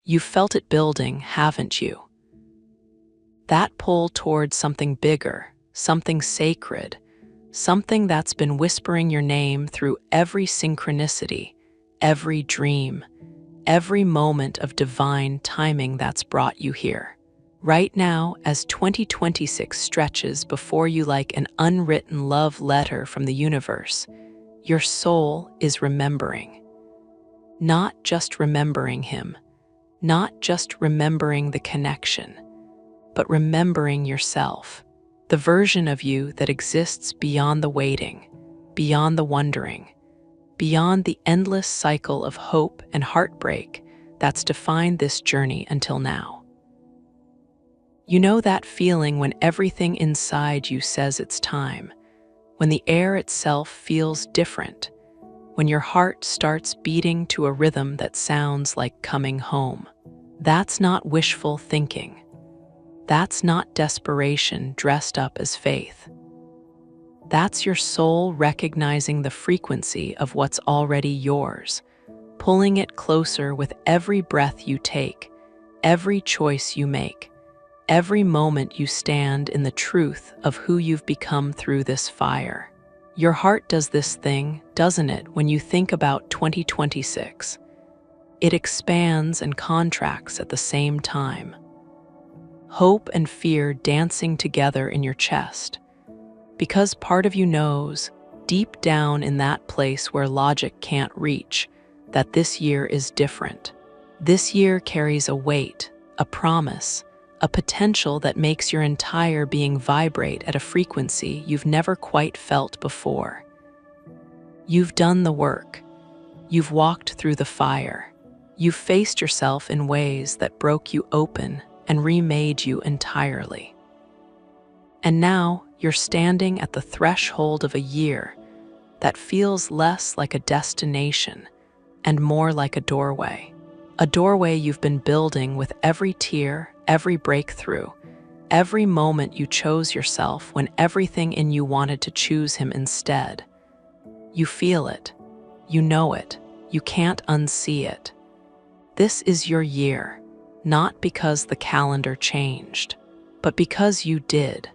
You've felt it building, haven't you? That pull towards something bigger, something sacred, something that's been whispering your name through every synchronicity, every dream, every moment of divine timing that's brought you here. Right now, as 2026 stretches before you like an unwritten love letter from the universe, your soul is remembering. Not just remembering him, not just remembering the connection, but remembering yourself, the version of you that exists beyond the waiting, beyond the wondering, beyond the endless cycle of hope and heartbreak that's defined this journey until now. You know that feeling when everything inside you says it's time, when the air itself feels different, when your heart starts beating to a rhythm that sounds like coming home. That's not wishful thinking. That's not desperation dressed up as faith. That's your soul recognizing the frequency of what's already yours, pulling it closer with every breath you take, every choice you make, every moment you stand in the truth of who you've become through this fire. Your heart does this thing, doesn't it, when you think about 2026? It expands and contracts at the same time. Hope and fear dancing together in your chest. Because part of you knows, deep down in that place where logic can't reach, that this year is different. This year carries a weight, a promise, a potential that makes your entire being vibrate at a frequency you've never quite felt before. You've done the work. You've walked through the fire. You've faced yourself in ways that broke you open and remade you entirely. And now you're standing at the threshold of a year that feels less like a destination and more like a doorway. A doorway you've been building with every tear, every breakthrough, every moment you chose yourself when everything in you wanted to choose him instead. You feel it. You know it. You can't unsee it. This is your year, not because the calendar changed, but because you did.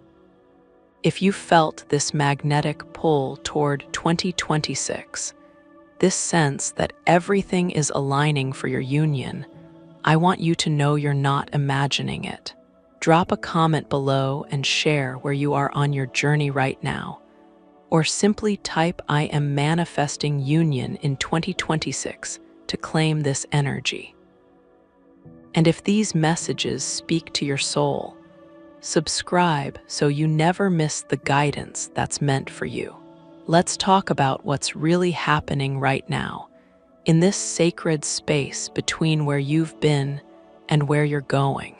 If you felt this magnetic pull toward 2026, this sense that everything is aligning for your union, I want you to know you're not imagining it. Drop a comment below and share where you are on your journey right now, or simply type "I am manifesting union in 2026" to claim this energy. And if these messages speak to your soul, subscribe so you never miss the guidance that's meant for you. Let's talk about what's really happening right now, in this sacred space between where you've been and where you're going.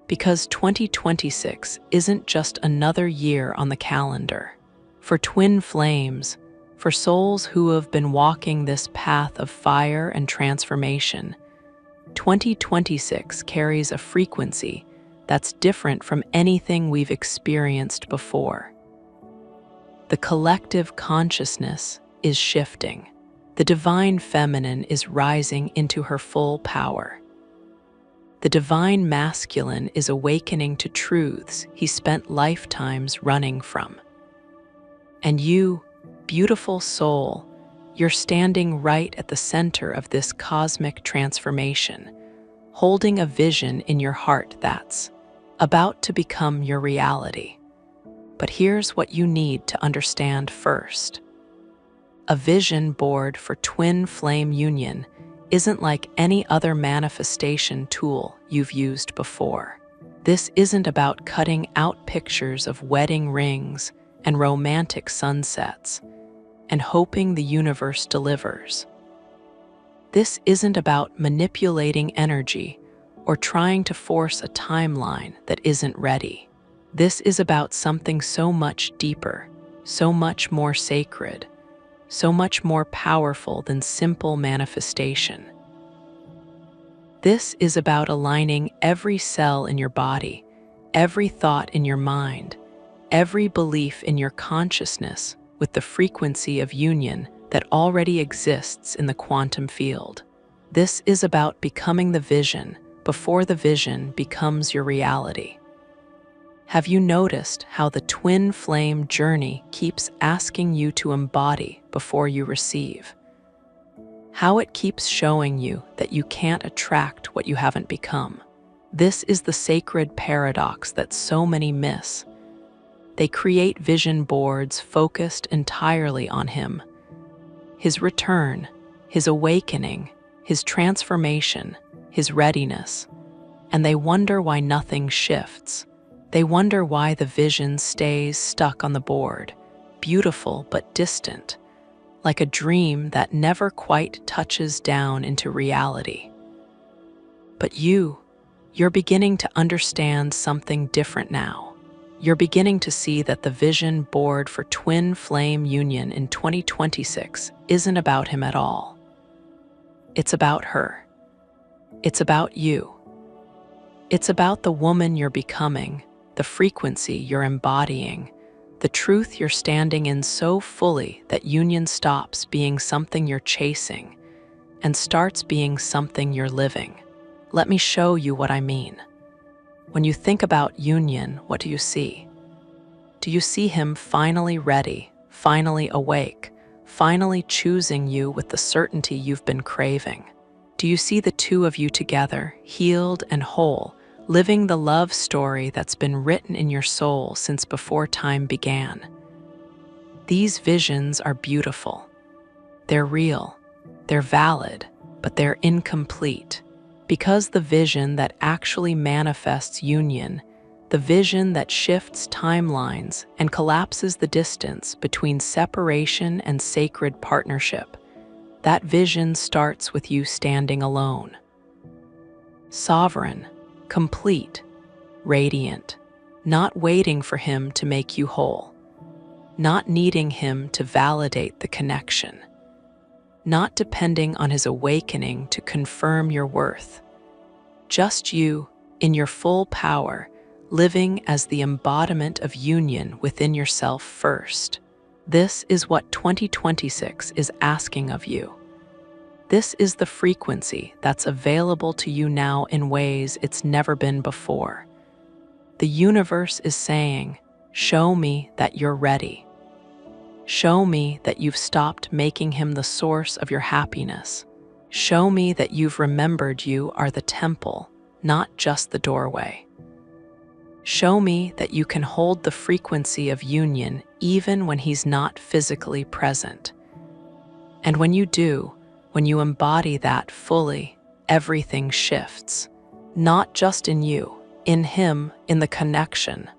Because 2026 isn't just another year on the calendar. For twin flames, for souls who have been walking this path of fire and transformation, 2026 carries a frequency that's different from anything we've experienced before. The collective consciousness is shifting. The divine feminine is rising into her full power. The divine masculine is awakening to truths he spent lifetimes running from. And you, beautiful soul, you're standing right at the center of this cosmic transformation, holding a vision in your heart that's about to become your reality. But here's what you need to understand first. A vision board for twin flame union isn't like any other manifestation tool you've used before. This isn't about cutting out pictures of wedding rings and romantic sunsets and hoping the universe delivers. This isn't about manipulating energy or trying to force a timeline that isn't ready. This is about something so much deeper, so much more sacred, so much more powerful than simple manifestation. This is about aligning every cell in your body, every thought in your mind, every belief in your consciousness with the frequency of union that already exists in the quantum field. This is about becoming the vision before the vision becomes your reality. Have you noticed how the twin flame journey keeps asking you to embody before you receive? How it keeps showing you that you can't attract what you haven't become? This is the sacred paradox that so many miss. They create vision boards focused entirely on him, his return, his awakening, his transformation, his readiness, and they wonder why nothing shifts. They wonder why the vision stays stuck on the board, beautiful but distant, like a dream that never quite touches down into reality. But you're beginning to understand something different now. You're beginning to see that the vision board for twin flame union in 2026 isn't about him at all. It's about her. It's about you. It's about the woman you're becoming, the frequency you're embodying, the truth you're standing in so fully that union stops being something you're chasing and starts being something you're living. Let me show you what I mean. When you think about union, what do you see? Do you see him finally ready, finally awake, finally choosing you with the certainty you've been craving? Do you see the two of you together, healed and whole, living the love story that's been written in your soul since before time began? These visions are beautiful. They're real. They're valid, but they're incomplete. Because the vision that actually manifests union, the vision that shifts timelines and collapses the distance between separation and sacred partnership, that vision starts with you standing alone. Sovereign, complete, radiant, not waiting for him to make you whole, not needing him to validate the connection, not depending on his awakening to confirm your worth. Just you, in your full power, living as the embodiment of union within yourself first. This is what 2026 is asking of you. This is the frequency that's available to you now in ways it's never been before. The universe is saying, show me that you're ready. Show me that you've stopped making him the source of your happiness. Show me that you've remembered you are the temple, not just the doorway. Show me that you can hold the frequency of union even when he's not physically present. And when you do, when you embody that fully, everything shifts. Not just in you, in him, in the connection,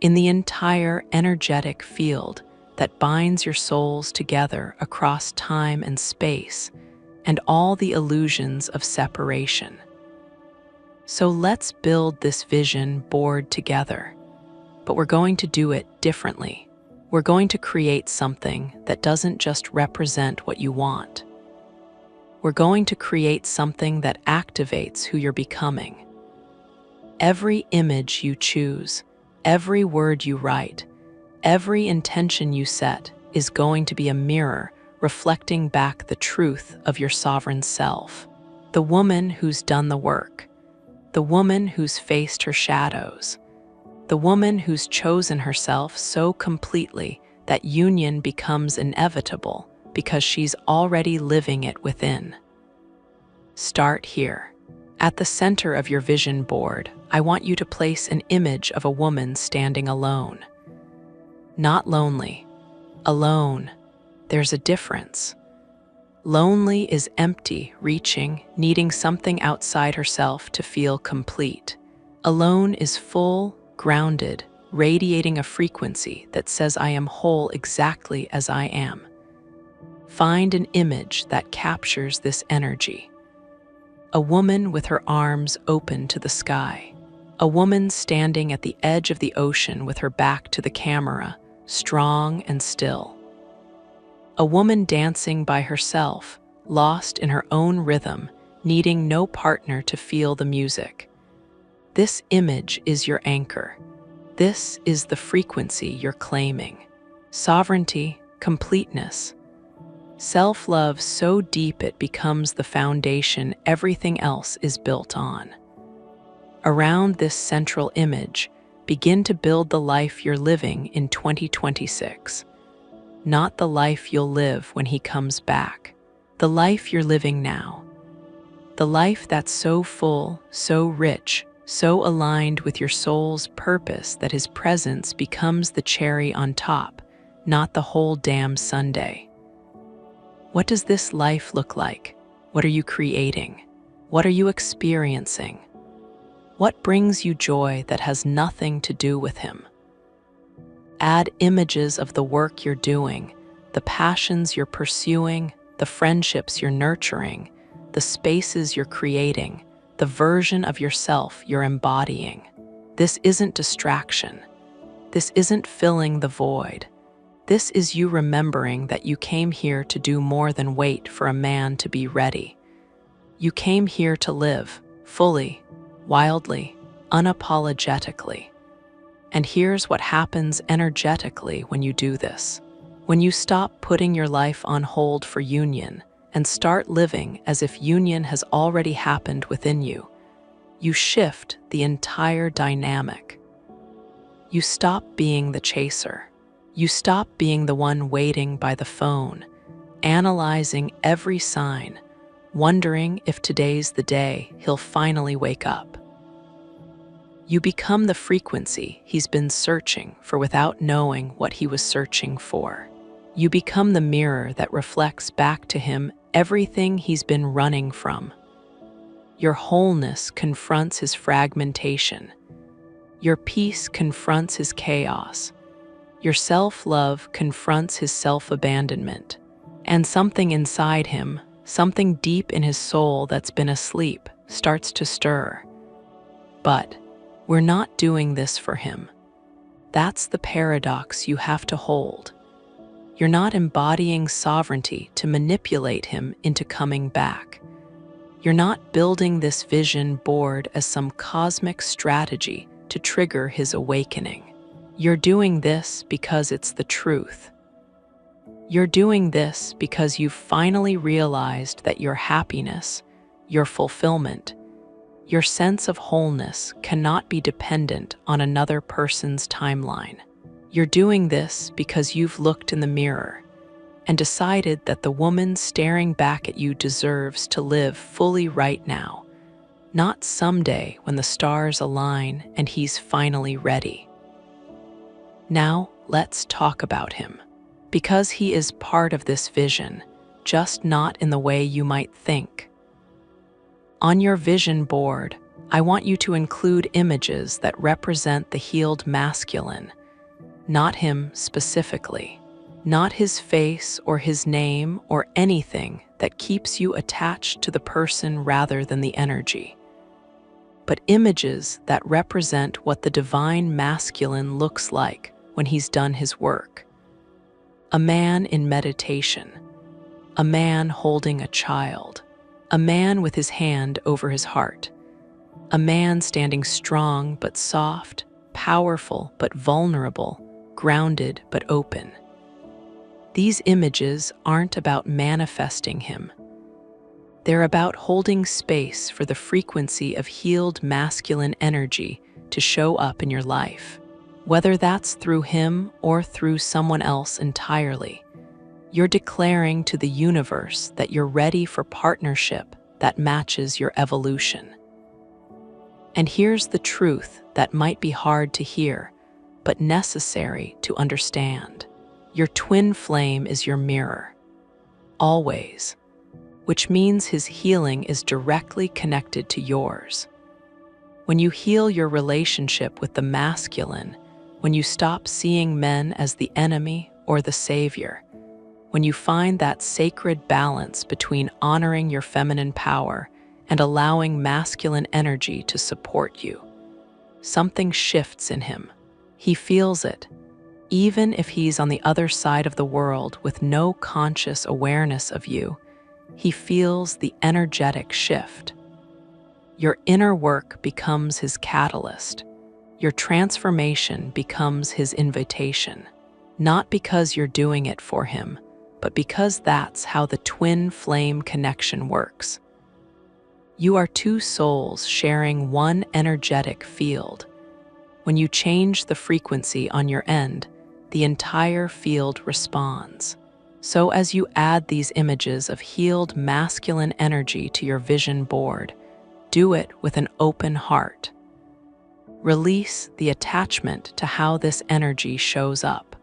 in the entire energetic field that binds your souls together across time and space, and all the illusions of separation. So let's build this vision board together, but we're going to do it differently. We're going to create something that doesn't just represent what you want. We're going to create something that activates who you're becoming. Every image you choose, every word you write, every intention you set is going to be a mirror reflecting back the truth of your sovereign self. The woman who's done the work, the woman who's faced her shadows, the woman who's chosen herself so completely that union becomes inevitable because she's already living it within. Start here. At the center of your vision board, I want you to place an image of a woman standing alone. Not lonely. Alone. There's a difference. Lonely is empty, reaching, needing something outside herself to feel complete. Alone is full, grounded, radiating a frequency that says I am whole exactly as I am. Find an image that captures this energy. A woman with her arms open to the sky. A woman standing at the edge of the ocean with her back to the camera, strong and still. A woman dancing by herself, lost in her own rhythm, needing no partner to feel the music. This image is your anchor. This is the frequency you're claiming. Sovereignty, completeness. Self-love so deep it becomes the foundation everything else is built on. Around this central image, begin to build the life you're living in 2026. Not the life you'll live when he comes back. The life you're living now. The life that's so full, so rich, so aligned with your soul's purpose that his presence becomes the cherry on top, not the whole damn sundae. What does this life look like? What are you creating? What are you experiencing? What brings you joy that has nothing to do with him? Add images of the work you're doing, the passions you're pursuing, the friendships you're nurturing, the spaces you're creating, the version of yourself you're embodying. This isn't distraction. This isn't filling the void. This is you remembering that you came here to do more than wait for a man to be ready. You came here to live, fully, wildly, unapologetically. And here's what happens energetically when you do this. When you stop putting your life on hold for union and start living as if union has already happened within you, you shift the entire dynamic. You stop being the chaser. You stop being the one waiting by the phone, analyzing every sign, wondering if today's the day he'll finally wake up. You become the frequency he's been searching for without knowing what he was searching for. You become the mirror that reflects back to him everything he's been running from. Your wholeness confronts his fragmentation. Your peace confronts his chaos. Your self-love confronts his self-abandonment. And something inside him, something deep in his soul that's been asleep, starts to stir. But we're not doing this for him. That's the paradox you have to hold. You're not embodying sovereignty to manipulate him into coming back. You're not building this vision board as some cosmic strategy to trigger his awakening. You're doing this because it's the truth. You're doing this because you've finally realized that your happiness, your fulfillment, your sense of wholeness cannot be dependent on another person's timeline. You're doing this because you've looked in the mirror and decided that the woman staring back at you deserves to live fully right now, not someday when the stars align and he's finally ready. Now, let's talk about him. Because he is part of this vision, just not in the way you might think. On your vision board, I want you to include images that represent the healed masculine, not him specifically, not his face or his name or anything that keeps you attached to the person rather than the energy, but images that represent what the divine masculine looks like when he's done his work. A man in meditation, a man holding a child, a man with his hand over his heart, a man standing strong but soft, powerful but vulnerable, grounded but open. These images aren't about manifesting him. They're about holding space for the frequency of healed masculine energy to show up in your life. Whether that's through him or through someone else entirely, you're declaring to the universe that you're ready for partnership that matches your evolution. And here's the truth that might be hard to hear, but necessary to understand. Your twin flame is your mirror, always, which means his healing is directly connected to yours. When you heal your relationship with the masculine, when you stop seeing men as the enemy or the savior, when you find that sacred balance between honoring your feminine power and allowing masculine energy to support you, something shifts in him. He feels it, even if he's on the other side of the world with no conscious awareness of you. He feels the energetic shift. Your inner work becomes his catalyst. Your transformation becomes his invitation, not because you're doing it for him, but because that's how the twin flame connection works. You are two souls sharing one energetic field. When you change the frequency on your end, the entire field responds. So as you add these images of healed masculine energy to your vision board, do it with an open heart. Release the attachment to how this energy shows up.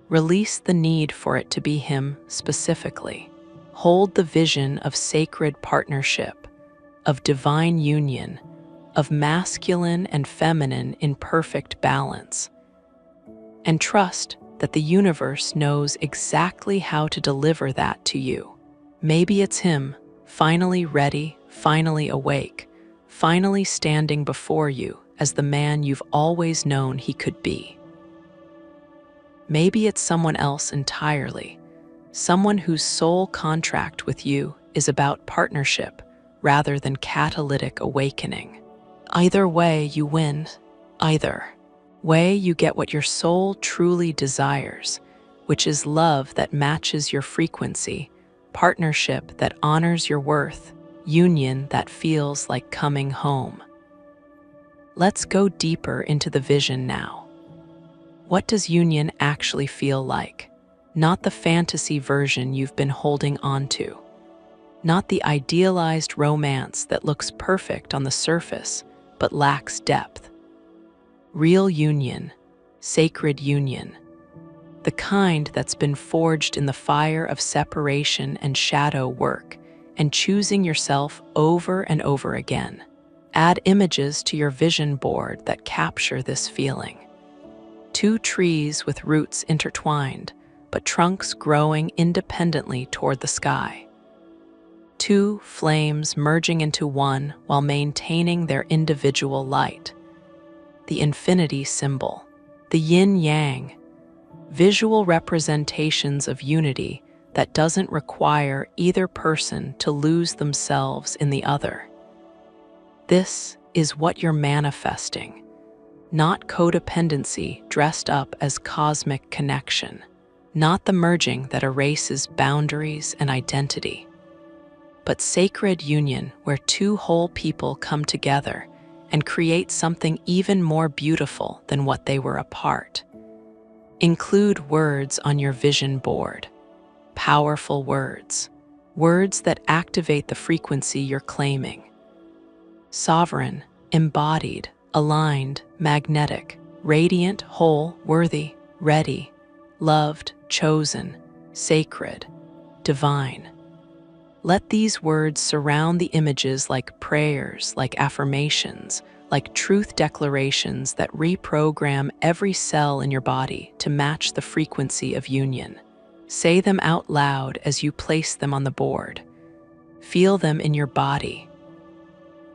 Release the need for it to be him specifically. Hold the vision of sacred partnership, of divine union, of masculine and feminine in perfect balance. And trust that the universe knows exactly how to deliver that to you. Maybe it's him, finally ready, finally awake, finally standing before you as the man you've always known he could be. Maybe it's someone else entirely, someone whose sole contract with you is about partnership rather than catalytic awakening. Either way, you win. Either way, you get what your soul truly desires, which is love that matches your frequency, partnership that honors your worth, union that feels like coming home. Let's go deeper into the vision now. What does union actually feel like? Not the fantasy version you've been holding onto. Not the idealized romance that looks perfect on the surface but lacks depth. Real union, sacred union. The kind that's been forged in the fire of separation and shadow work, and choosing yourself over and over again. Add images to your vision board that capture this feeling. Two trees with roots intertwined, but trunks growing independently toward the sky. Two flames merging into one while maintaining their individual light. The infinity symbol, the yin-yang, visual representations of unity that doesn't require either person to lose themselves in the other. This is what you're manifesting. Not codependency dressed up as cosmic connection, not the merging that erases boundaries and identity, but sacred union where two whole people come together and create something even more beautiful than what they were apart. Include words on your vision board, powerful words, words that activate the frequency you're claiming. Sovereign, embodied, aligned, magnetic, radiant, whole, worthy, ready, loved, chosen, sacred, divine. Let these words surround the images like prayers, like affirmations, like truth declarations that reprogram every cell in your body to match the frequency of union. Say them out loud as you place them on the board. Feel them in your body.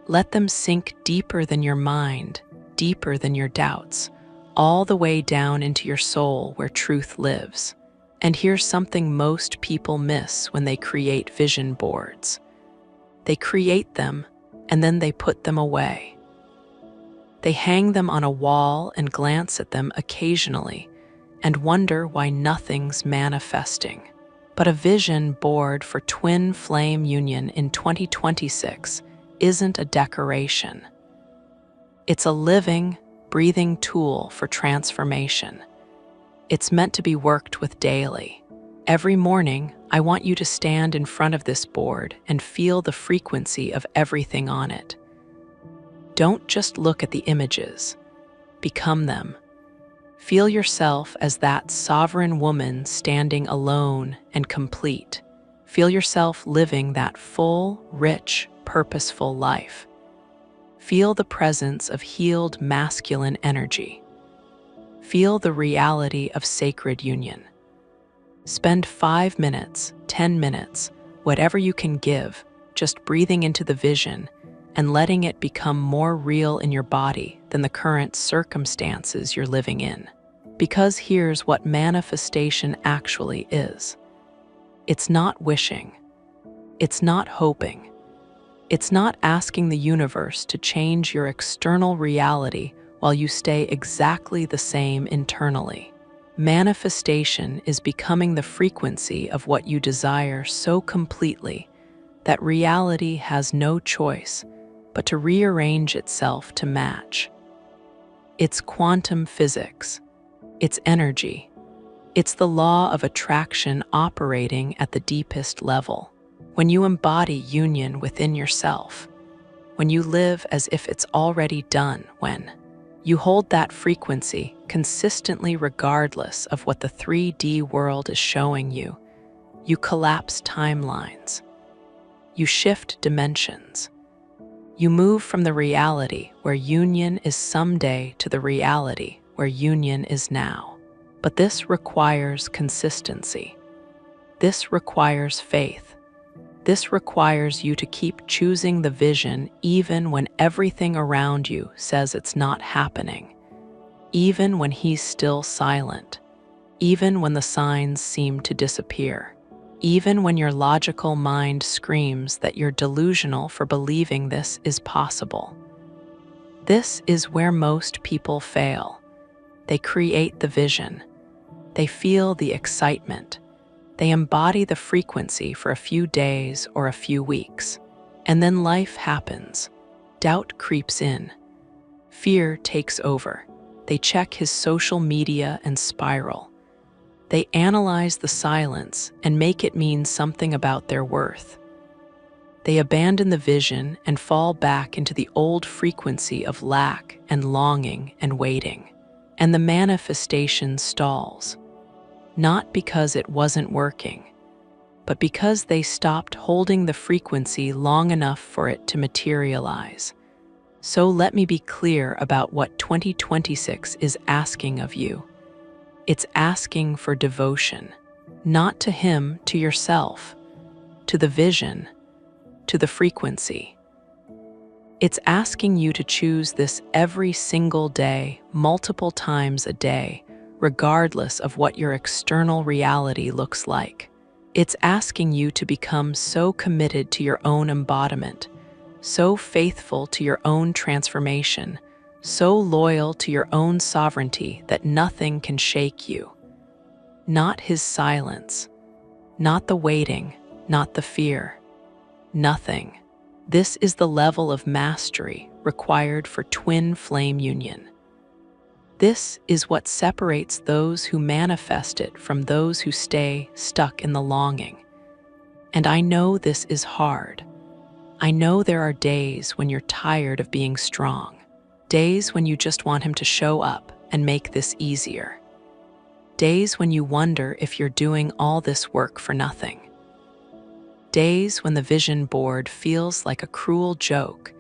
Let them sink deeper than your mind, deeper than your doubts, all the way down into your soul where truth lives. And here's something most people miss when they create vision boards. They create them, and then they put them away. They hang them on a wall and glance at them occasionally, and wonder why nothing's manifesting. But a vision board for twin flame union in 2026 isn't a decoration. It's a living, breathing tool for transformation. It's meant to be worked with daily. Every morning, I want you to stand in front of this board and feel the frequency of everything on it. Don't just look at the images. Become them. Feel yourself as that sovereign woman standing alone and complete. Feel yourself living that full, rich, purposeful life. Feel the presence of healed masculine energy. Feel the reality of sacred union. Spend 5 minutes, 10 minutes, whatever you can give, just breathing into the vision and letting it become more real in your body than the current circumstances you're living in. Because here's what manifestation actually is. It's not wishing. It's not hoping. It's not asking the universe to change your external reality while you stay exactly the same internally. Manifestation is becoming the frequency of what you desire so completely that reality has no choice but to rearrange itself to match. It's quantum physics. It's energy. It's the law of attraction operating at the deepest level. When you embody union within yourself, when you live as if it's already done, when you hold that frequency consistently regardless of what the 3D world is showing you, you collapse timelines. You shift dimensions. You move from the reality where union is someday to the reality where union is now. But this requires consistency. This requires faith. This requires you to keep choosing the vision even when everything around you says it's not happening, even when he's still silent, even when the signs seem to disappear, even when your logical mind screams that you're delusional for believing this is possible. This is where most people fail. They create the vision. They feel the excitement. They embody the frequency for a few days or a few weeks. And then life happens. Doubt creeps in. Fear takes over. They check his social media and spiral. They analyze the silence and make it mean something about their worth. They abandon the vision and fall back into the old frequency of lack and longing and waiting. And the manifestation stalls. Not because it wasn't working, but because they stopped holding the frequency long enough for it to materialize. So let me be clear about what 2026 is asking of you. It's asking for devotion, not to him, to yourself, to the vision, to the frequency. It's asking you to choose this every single day, multiple times a day, regardless of what your external reality looks like. It's asking you to become so committed to your own embodiment, so faithful to your own transformation, so loyal to your own sovereignty that nothing can shake you. Not his silence, not the waiting, not the fear. Nothing. This is the level of mastery required for twin flame union. This is what separates those who manifest it from those who stay stuck in the longing. And I know this is hard. I know there are days when you're tired of being strong, days when you just want him to show up and make this easier, days when you wonder if you're doing all this work for nothing, days when the vision board feels like a cruel joke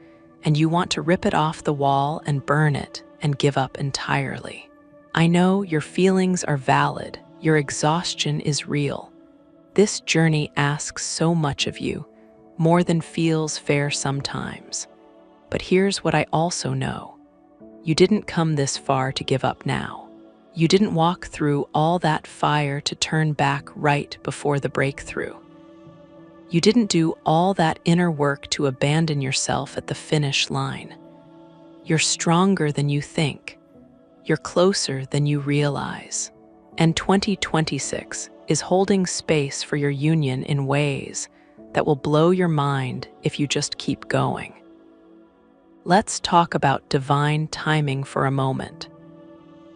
and you want to rip it off the wall and burn it and give up entirely. I know your feelings are valid, your exhaustion is real. This journey asks so much of you, more than feels fair sometimes. But here's what I also know. You didn't come this far to give up now. You didn't walk through all that fire to turn back right before the breakthrough. You didn't do all that inner work to abandon yourself at the finish line. You're stronger than you think. You're closer than you realize. And 2026 is holding space for your union in ways that will blow your mind if you just keep going. Let's talk about divine timing for a moment,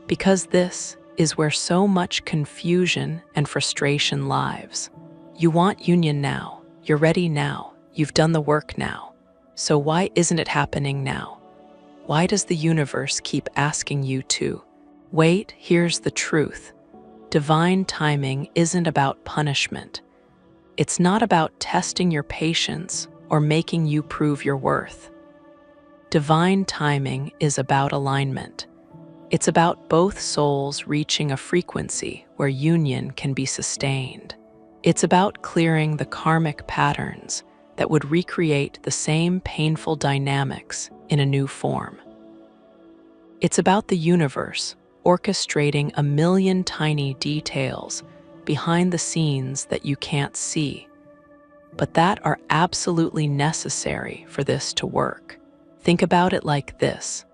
because this is where so much confusion and frustration lives. You want union now. You're ready now. You've done the work now. So why isn't it happening now? Why does the universe keep asking you to? Wait, here's the truth. Divine timing isn't about punishment. It's not about testing your patience or making you prove your worth. Divine timing is about alignment. It's about both souls reaching a frequency where union can be sustained. It's about clearing the karmic patterns that would recreate the same painful dynamics in a new form. It's about the universe orchestrating a million tiny details behind the scenes that you can't see, but that are absolutely necessary for this to work. Think about it like this.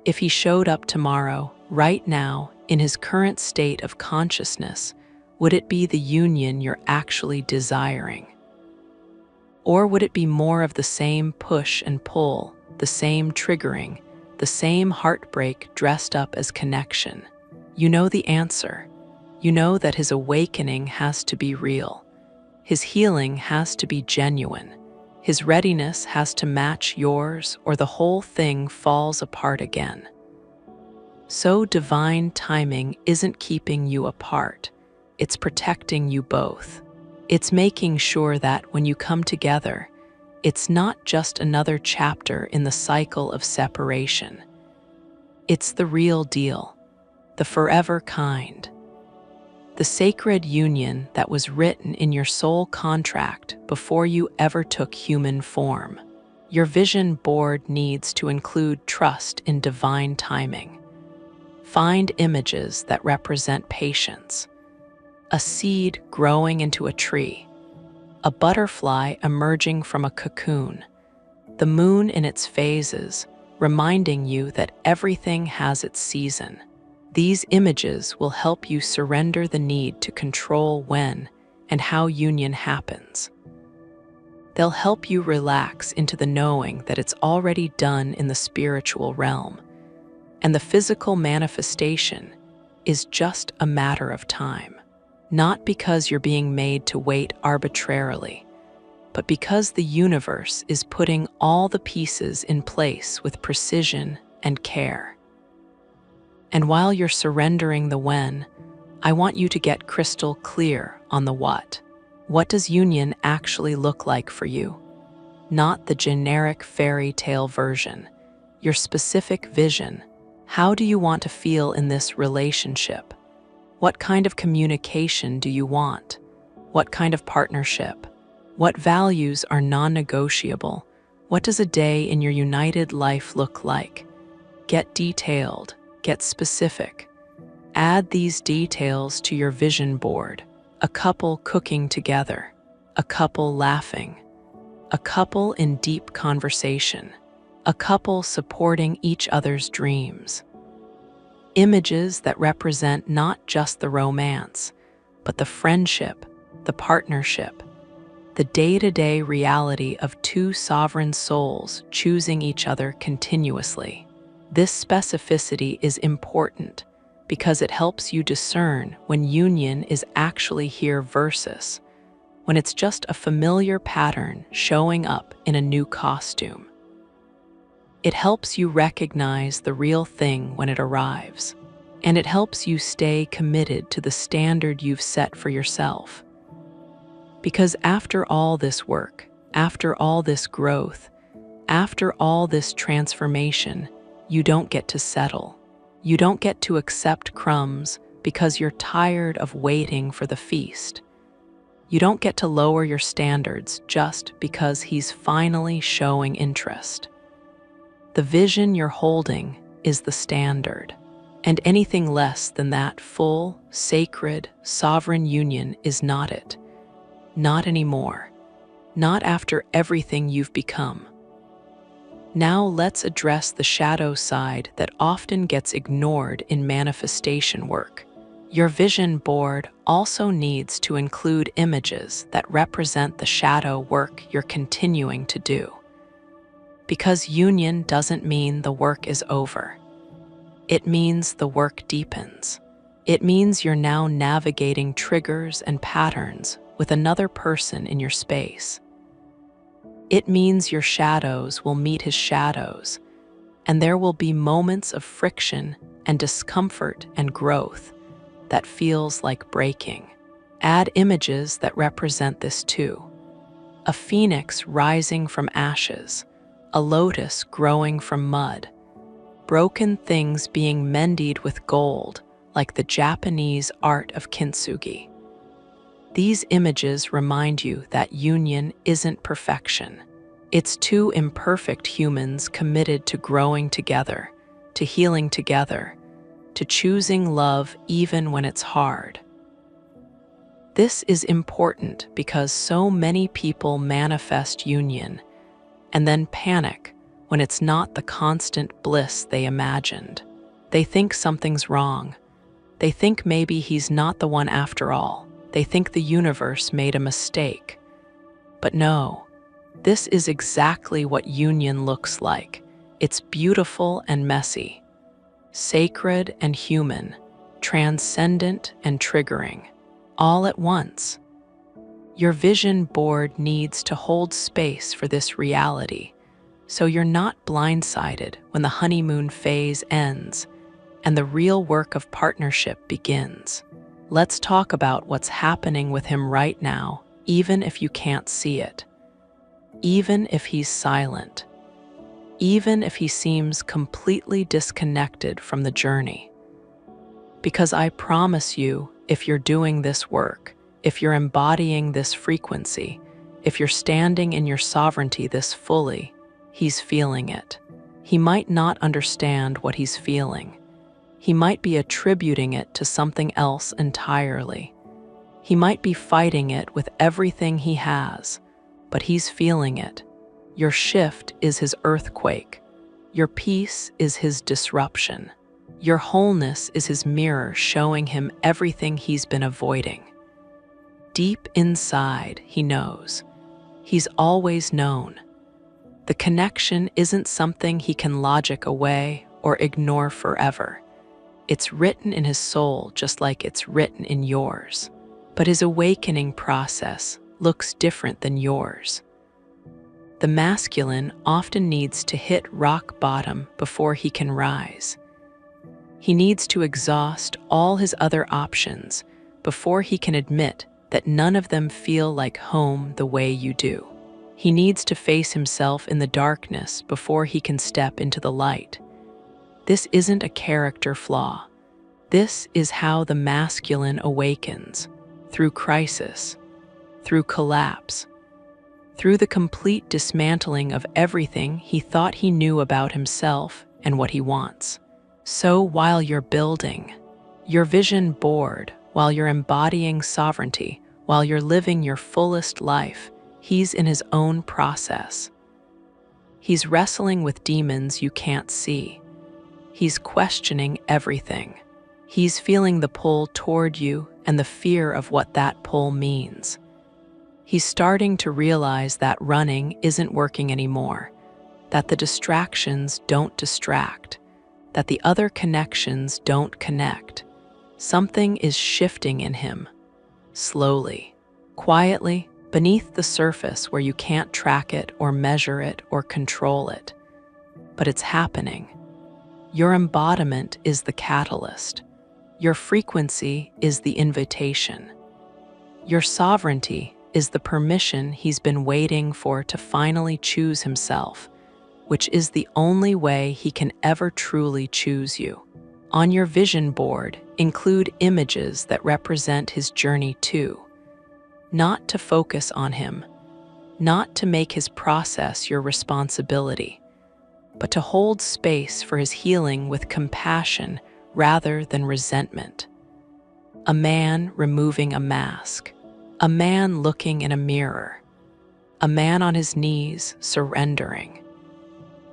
If he showed up tomorrow, right now, In his current state of consciousness, would it be the union you're actually desiring? Or would it be more of the same push and pull, the same triggering, the same heartbreak dressed up as connection? You know the answer. You know that his awakening has to be real. His healing has to be genuine. His readiness has to match yours, or the whole thing falls apart again. So divine timing isn't keeping you apart. It's protecting you both. It's making sure that when you come together, it's not just another chapter in the cycle of separation. It's the real deal, the forever kind. The sacred union that was written in your soul contract before you ever took human form. Your vision board needs to include trust in divine timing. Find images that represent patience. A seed growing into a tree. A butterfly emerging from a cocoon. The moon in its phases, reminding you that everything has its season. These images will help you surrender the need to control when and how union happens. They'll help you relax into the knowing that it's already done in the spiritual realm, and the physical manifestation is just a matter of time. Not because you're being made to wait arbitrarily, but because the universe is putting all the pieces in place with precision and care. And while you're surrendering the when, I want you to get crystal clear on the what. What does union actually look like for you? Not the generic fairy tale version, your specific vision. How do you want to feel in this relationship? What kind of communication do you want? What kind of partnership? What values are non-negotiable? What does a day in your united life look like? Get detailed. Get specific. Add these details to your vision board. A couple cooking together, a couple laughing, a couple in deep conversation, a couple supporting each other's dreams. Images that represent not just the romance, but the friendship, the partnership, the day-to-day reality of two sovereign souls choosing each other continuously. This specificity is important because it helps you discern when union is actually here versus when it's just a familiar pattern showing up in a new costume. It helps you recognize the real thing when it arrives, and it helps you stay committed to the standard you've set for yourself. Because after all this work, after all this growth, after all this transformation, you don't get to settle. You don't get to accept crumbs because you're tired of waiting for the feast. You don't get to lower your standards just because he's finally showing interest. The vision you're holding is the standard, and anything less than that full, sacred, sovereign union is not it. Not anymore. Not after everything you've become. Now let's address the shadow side that often gets ignored in manifestation work. Your vision board also needs to include images that represent the shadow work you're continuing to do. Because union doesn't mean the work is over. It means the work deepens. It means you're now navigating triggers and patterns with another person in your space. It means your shadows will meet his shadows, and there will be moments of friction and discomfort and growth that feels like breaking. Add images that represent this too. A phoenix rising from ashes, a lotus growing from mud, broken things being mended with gold, like the Japanese art of kintsugi. These images remind you that union isn't perfection. It's two imperfect humans committed to growing together, to healing together, to choosing love even when it's hard. This is important because so many people manifest union and then panic when it's not the constant bliss they imagined. They think something's wrong. They think maybe he's not the one after all. They think the universe made a mistake. But no, this is exactly what union looks like. It's beautiful and messy, sacred and human, transcendent and triggering, all at once. Your vision board needs to hold space for this reality, so you're not blindsided when the honeymoon phase ends and the real work of partnership begins. Let's talk about what's happening with him right now, even if you can't see it. Even if he's silent. Even if he seems completely disconnected from the journey. Because I promise you, if you're doing this work, if you're embodying this frequency, if you're standing in your sovereignty this fully, he's feeling it. He might not understand what he's feeling. He might be attributing it to something else entirely. He might be fighting it with everything he has, but he's feeling it. Your shift is his earthquake. Your peace is his disruption. Your wholeness is his mirror showing him everything he's been avoiding. Deep inside, he knows. He's always known. The connection isn't something he can logic away or ignore forever. It's written in his soul just like it's written in yours. But his awakening process looks different than yours. The masculine often needs to hit rock bottom before he can rise. He needs to exhaust all his other options before he can admit that none of them feel like home the way you do. He needs to face himself in the darkness before he can step into the light. This isn't a character flaw. This is how the masculine awakens, through crisis, through collapse, through the complete dismantling of everything he thought he knew about himself and what he wants. So while you're building your vision board, while you're embodying sovereignty, while you're living your fullest life, he's in his own process. He's wrestling with demons you can't see. He's questioning everything. He's feeling the pull toward you and the fear of what that pull means. He's starting to realize that running isn't working anymore, that the distractions don't distract, that the other connections don't connect. Something is shifting in him, slowly, quietly, beneath the surface where you can't track it or measure it or control it. But it's happening. Your embodiment is the catalyst. Your frequency is the invitation. Your sovereignty is the permission he's been waiting for to finally choose himself, which is the only way he can ever truly choose you. On your vision board, include images that represent his journey too. Not to focus on him, not to make his process your responsibility, but to hold space for his healing with compassion rather than resentment. A man removing a mask, a man looking in a mirror, a man on his knees surrendering.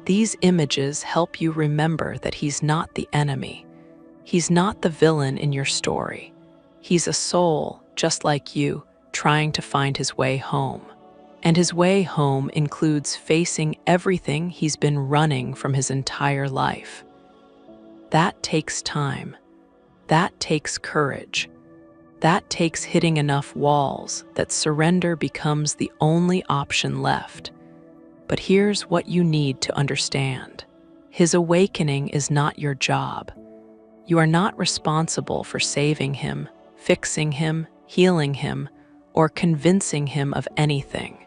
These images help you remember that he's not the enemy. He's not the villain in your story. He's a soul, just like you, trying to find his way home. And his way home includes facing everything he's been running from his entire life. That takes time. That takes courage. That takes hitting enough walls that surrender becomes the only option left. But here's what you need to understand. His awakening is not your job. You are not responsible for saving him, fixing him, healing him, or convincing him of anything.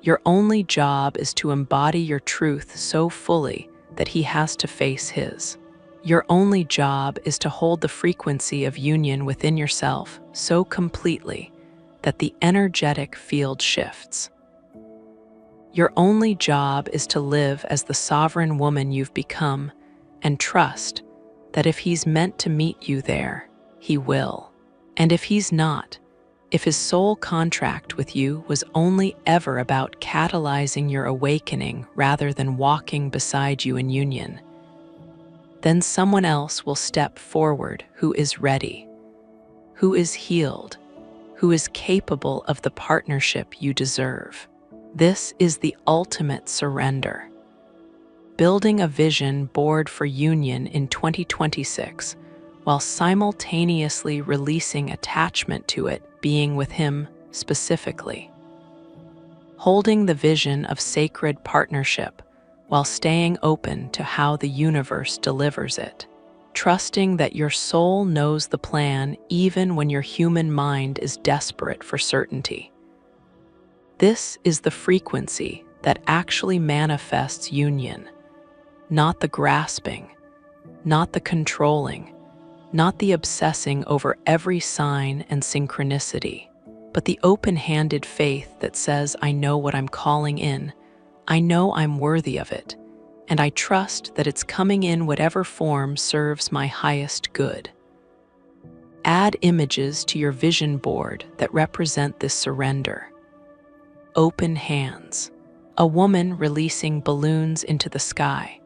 Your only job is to embody your truth so fully that he has to face his. Your only job is to hold the frequency of union within yourself so completely that the energetic field shifts. Your only job is to live as the sovereign woman you've become and trust that if he's meant to meet you there, he will. And if he's not, if his soul contract with you was only ever about catalyzing your awakening rather than walking beside you in union, Then someone else will step forward who is ready, who is healed, who is capable of the partnership you deserve. This is the ultimate surrender. Building a vision board for union in 2026, while simultaneously releasing attachment to it being with him specifically. Holding the vision of sacred partnership while staying open to how the universe delivers it. Trusting that your soul knows the plan even when your human mind is desperate for certainty. This is the frequency that actually manifests union, not the grasping, not the controlling, not the obsessing over every sign and synchronicity, but the open-handed faith that says, I know what I'm calling in, I know I'm worthy of it, and I trust that it's coming in whatever form serves my highest good. Add images to your vision board that represent this surrender. Open hands, a woman releasing balloons into the sky,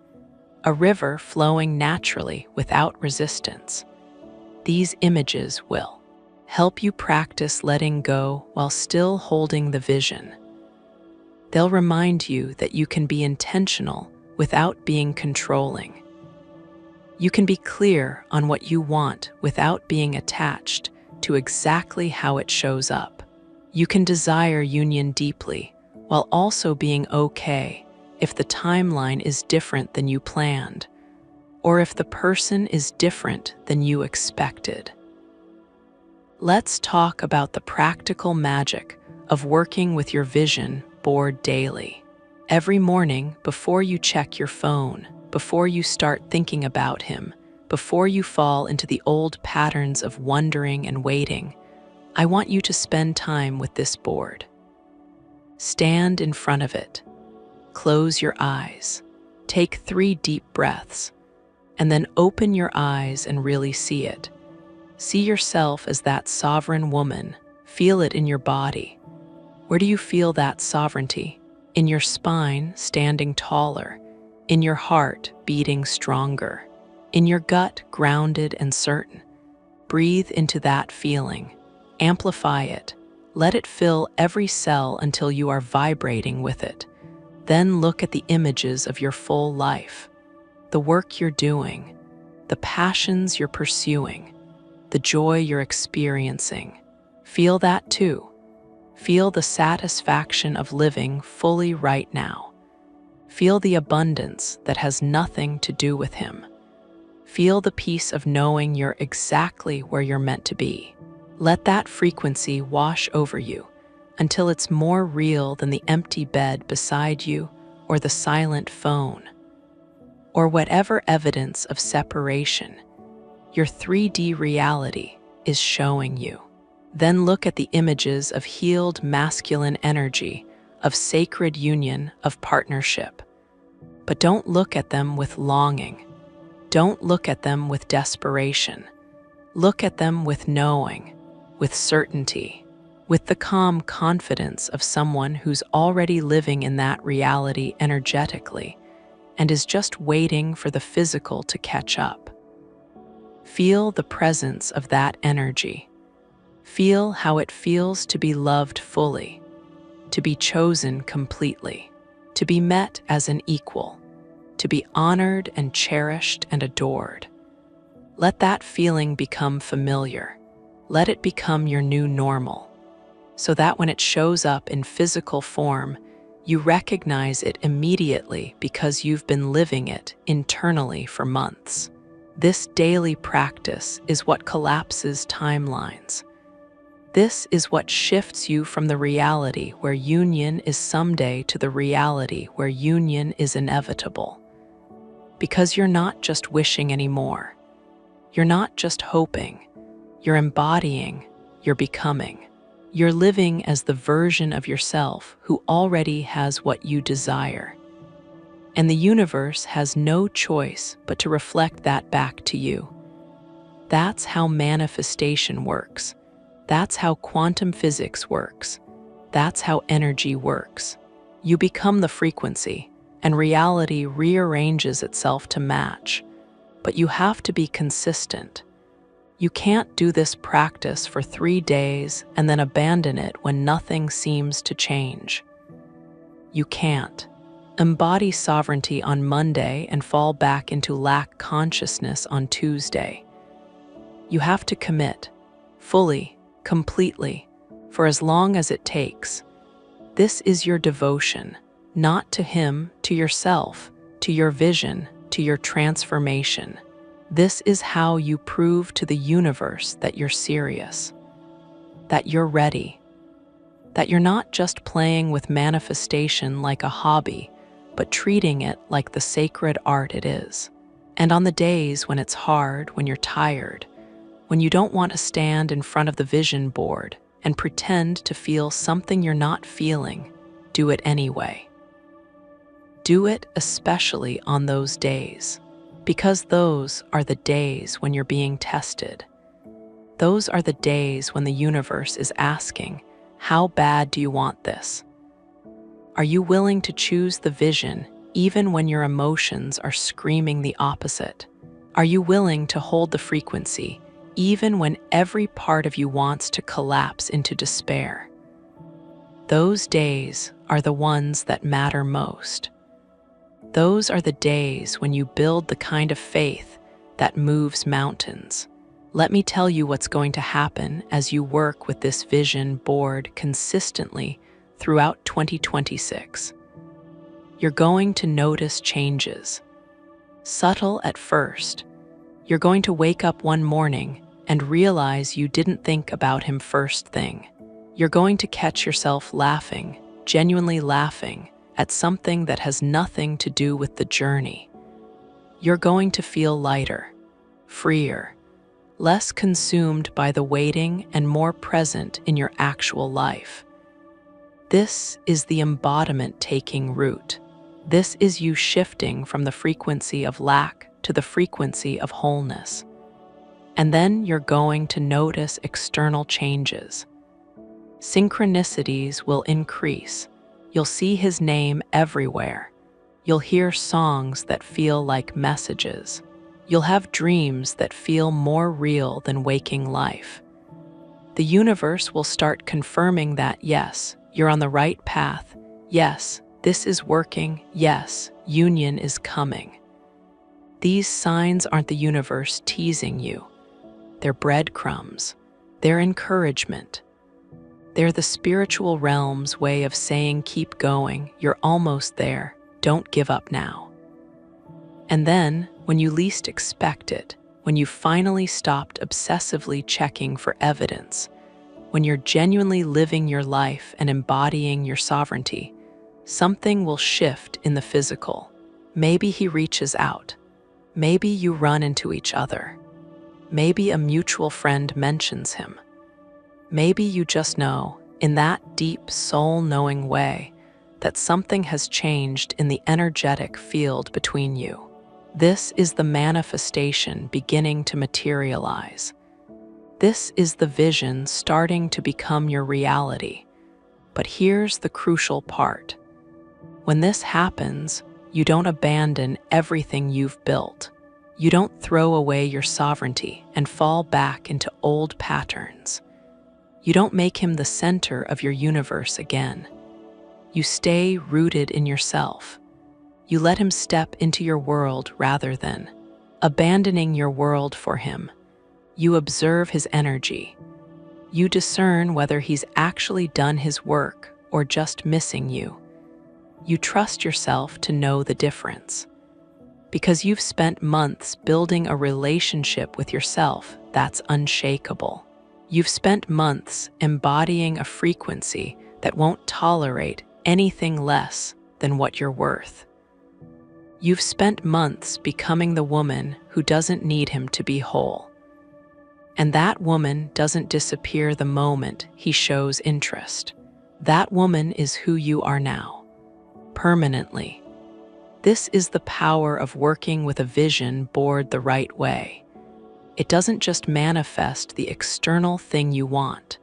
a river flowing naturally without resistance. These images will help you practice letting go while still holding the vision. They'll remind you that you can be intentional without being controlling. You can be clear on what you want without being attached to exactly how it shows up. You can desire union deeply while also being okay if the timeline is different than you planned, or if the person is different than you expected. Let's talk about the practical magic of working with your vision board daily. Every morning, before you check your phone, before you start thinking about him, before you fall into the old patterns of wondering and waiting, I want you to spend time with this board. Stand in front of it. Close your eyes. Take 3 deep breaths, and then open your eyes and really see it. See yourself as that sovereign woman. Feel it in your body. Where do you feel that sovereignty? In your spine, standing taller. In your heart, beating stronger. In your gut, grounded and certain. Breathe into that feeling. Amplify it. Let it fill every cell until you are vibrating with it. Then look at the images of your full life. The work you're doing. The passions you're pursuing. The joy you're experiencing. Feel that too. Feel the satisfaction of living fully right now. Feel the abundance that has nothing to do with him. Feel the peace of knowing you're exactly where you're meant to be. Let that frequency wash over you until it's more real than the empty bed beside you or the silent phone, or whatever evidence of separation your 3D reality is showing you. Then look at the images of healed masculine energy, of sacred union, of partnership. But don't look at them with longing. Don't look at them with desperation. Look at them with knowing, with certainty, with the calm confidence of someone who's already living in that reality energetically and is just waiting for the physical to catch up. Feel the presence of that energy. Feel how it feels to be loved fully, to be chosen completely, to be met as an equal, to be honored and cherished and adored. Let that feeling become familiar. Let it become your new normal, so that when it shows up in physical form, you recognize it immediately because you've been living it internally for months. This daily practice is what collapses timelines. This is what shifts you from the reality where union is someday to the reality where union is inevitable. Because you're not just wishing anymore. You're not just hoping. You're embodying. You're becoming. You're living as the version of yourself who already has what you desire. And the universe has no choice but to reflect that back to you. That's how manifestation works. That's how quantum physics works. That's how energy works. You become the frequency, and reality rearranges itself to match. but you have to be consistent. You can't do this practice for 3 days and then abandon it when nothing seems to change. You can't embody sovereignty on Monday and fall back into lack consciousness on Tuesday. You have to commit, fully, completely, for as long as it takes. This is your devotion, not to him, to yourself, to your vision, to your transformation. This is how you prove to the universe that you're serious, that you're ready, that you're not just playing with manifestation like a hobby, but treating it like the sacred art it is. And on the days when it's hard, when you're tired, when you don't want to stand in front of the vision board and pretend to feel something you're not feeling, do it anyway. Do it especially on those days, because those are the days when you're being tested. Those are the days when the universe is asking, how bad do you want this? Are you willing to choose the vision even when your emotions are screaming the opposite? Are you willing to hold the frequency even when every part of you wants to collapse into despair? Those days are the ones that matter most. Those are the days when you build the kind of faith that moves mountains. Let me tell you what's going to happen as you work with this vision board consistently throughout 2026. You're going to notice changes. Subtle at first. You're going to wake up one morning and realize you didn't think about him first thing. You're going to catch yourself laughing, genuinely laughing, at something that has nothing to do with the journey. You're going to feel lighter, freer, less consumed by the waiting and more present in your actual life. This is the embodiment taking root. This is you shifting from the frequency of lack to the frequency of wholeness. And then you're going to notice external changes. Synchronicities will increase. You'll see his name everywhere. You'll hear songs that feel like messages. You'll have dreams that feel more real than waking life. The universe will start confirming that, yes, you're on the right path. Yes, this is working. Yes, union is coming. These signs aren't the universe teasing you. They're breadcrumbs. They're encouragement. They're the spiritual realm's way of saying, keep going, you're almost there, don't give up now. And then, when you least expect it, when you finally stopped obsessively checking for evidence, when you're genuinely living your life and embodying your sovereignty, something will shift in the physical. Maybe he reaches out. Maybe you run into each other. Maybe a mutual friend mentions him. Maybe you just know, in that deep soul-knowing way, that something has changed in the energetic field between you. This is the manifestation beginning to materialize. This is the vision starting to become your reality. But here's the crucial part. When this happens, you don't abandon everything you've built. You don't throw away your sovereignty and fall back into old patterns. You don't make him the center of your universe again. You stay rooted in yourself. You let him step into your world rather than abandoning your world for him. You observe his energy. You discern whether he's actually done his work or just missing you. You trust yourself to know the difference. Because you've spent months building a relationship with yourself that's unshakable. You've spent months embodying a frequency that won't tolerate anything less than what you're worth. You've spent months becoming the woman who doesn't need him to be whole. And that woman doesn't disappear the moment he shows interest. That woman is who you are now, permanently. This is the power of working with a vision board the right way. It doesn't just manifest the external thing you want.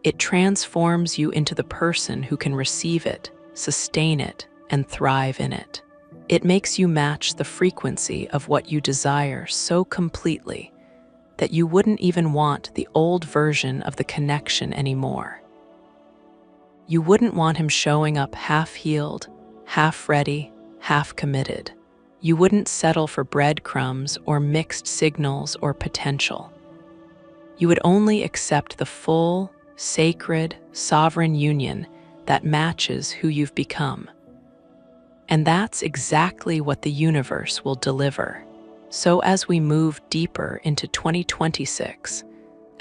It transforms you into the person who can receive it, sustain it, and thrive in it. It makes you match the frequency of what you desire so completely that you wouldn't even want the old version of the connection anymore. You wouldn't want him showing up half-healed, half-ready, half-committed. You wouldn't settle for breadcrumbs or mixed signals or potential. You would only accept the full, sacred, sovereign union that matches who you've become. And that's exactly what the universe will deliver. So as we move deeper into 2026,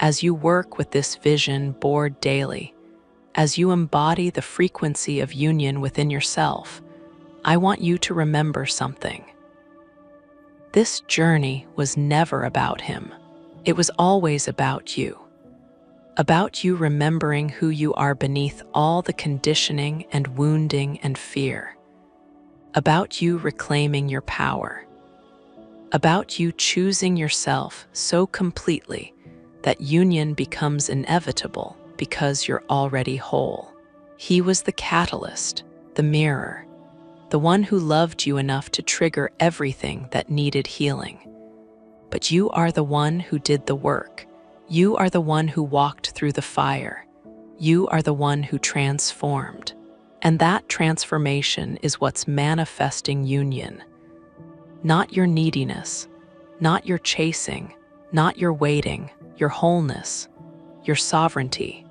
as you work with this vision board daily, as you embody the frequency of union within yourself, I want you to remember something. This journey was never about him. It was always about you. About you remembering who you are beneath all the conditioning and wounding and fear. About you reclaiming your power. About you choosing yourself so completely that union becomes inevitable because you're already whole. He was the catalyst, the mirror, the one who loved you enough to trigger everything that needed healing. But you are the one who did the work. You are the one who walked through the fire. You are the one who transformed. And that transformation is what's manifesting union. Not your neediness, not your chasing, not your waiting, your wholeness, your sovereignty.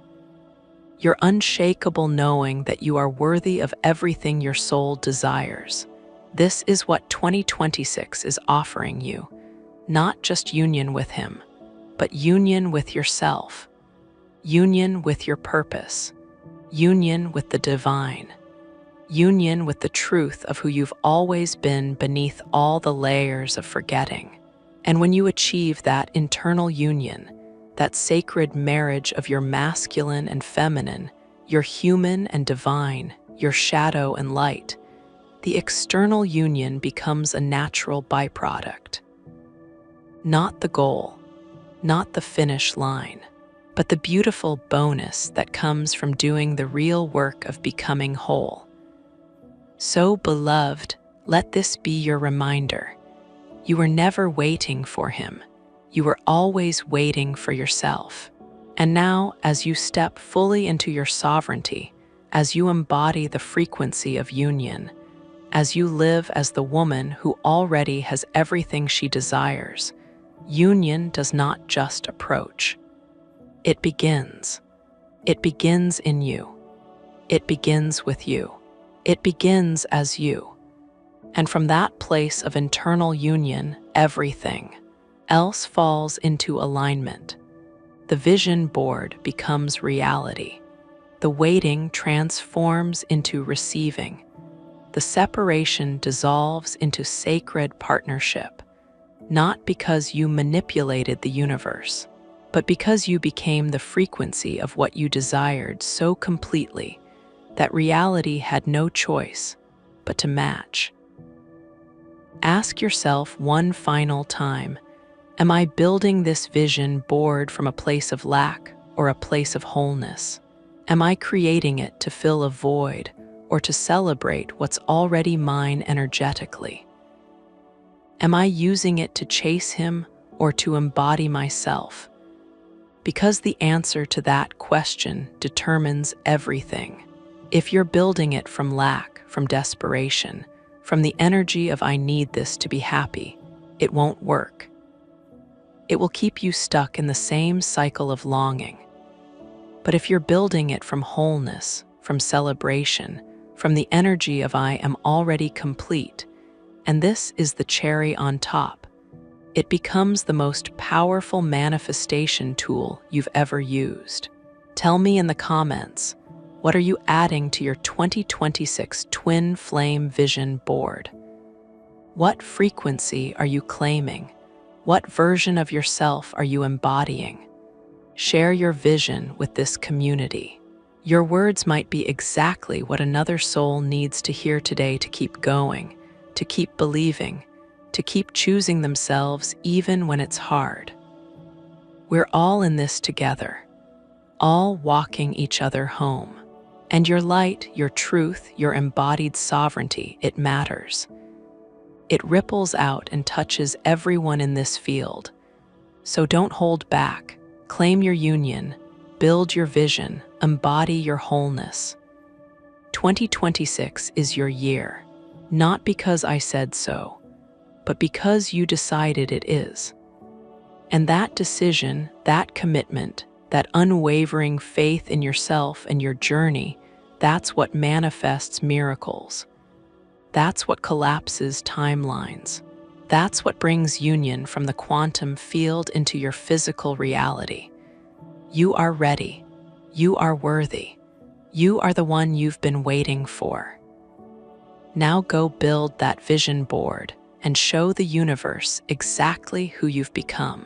Your unshakable knowing that you are worthy of everything your soul desires. This is what 2026 is offering you. Not just union with him, but union with yourself, union with your purpose, union with the divine, union with the truth of who you've always been beneath all the layers of forgetting. And when you achieve that internal union, that sacred marriage of your masculine and feminine, your human and divine, your shadow and light, the external union becomes a natural byproduct. Not the goal, not the finish line, but the beautiful bonus that comes from doing the real work of becoming whole. So, beloved, let this be your reminder. You were never waiting for him. You were always waiting for yourself. And now, as you step fully into your sovereignty, as you embody the frequency of union, as you live as the woman who already has everything she desires, union does not just approach. It begins. It begins in you. It begins with you. It begins as you. And from that place of internal union, everything else falls into alignment. The vision board becomes reality. The waiting transforms into receiving. The separation dissolves into sacred partnership, not because you manipulated the universe, but because you became the frequency of what you desired so completely that reality had no choice but to match. Ask yourself one final time, am I building this vision board from a place of lack or a place of wholeness? Am I creating it to fill a void or to celebrate what's already mine energetically? Am I using it to chase him or to embody myself? Because the answer to that question determines everything. If you're building it from lack, from desperation, from the energy of I need this to be happy, it won't work. It will keep you stuck in the same cycle of longing. But if you're building it from wholeness, from celebration, from the energy of I am already complete, and this is the cherry on top, it becomes the most powerful manifestation tool you've ever used. Tell me in the comments, what are you adding to your 2026 Twin Flame Vision Board? What frequency are you claiming? What version of yourself are you embodying? Share your vision with this community. Your words might be exactly what another soul needs to hear today to keep going, to keep believing, to keep choosing themselves even when it's hard. We're all in this together, all walking each other home. And your light, your truth, your embodied sovereignty, it matters. It ripples out and touches everyone in this field. So don't hold back. Claim your union, build your vision, embody your wholeness. 2026 is your year, not because I said so, but because you decided it is. And that decision, that commitment, that unwavering faith in yourself and your journey, that's what manifests miracles. That's what collapses timelines. That's what brings union from the quantum field into your physical reality. You are ready. You are worthy. You are the one you've been waiting for. Now go build that vision board and show the universe exactly who you've become.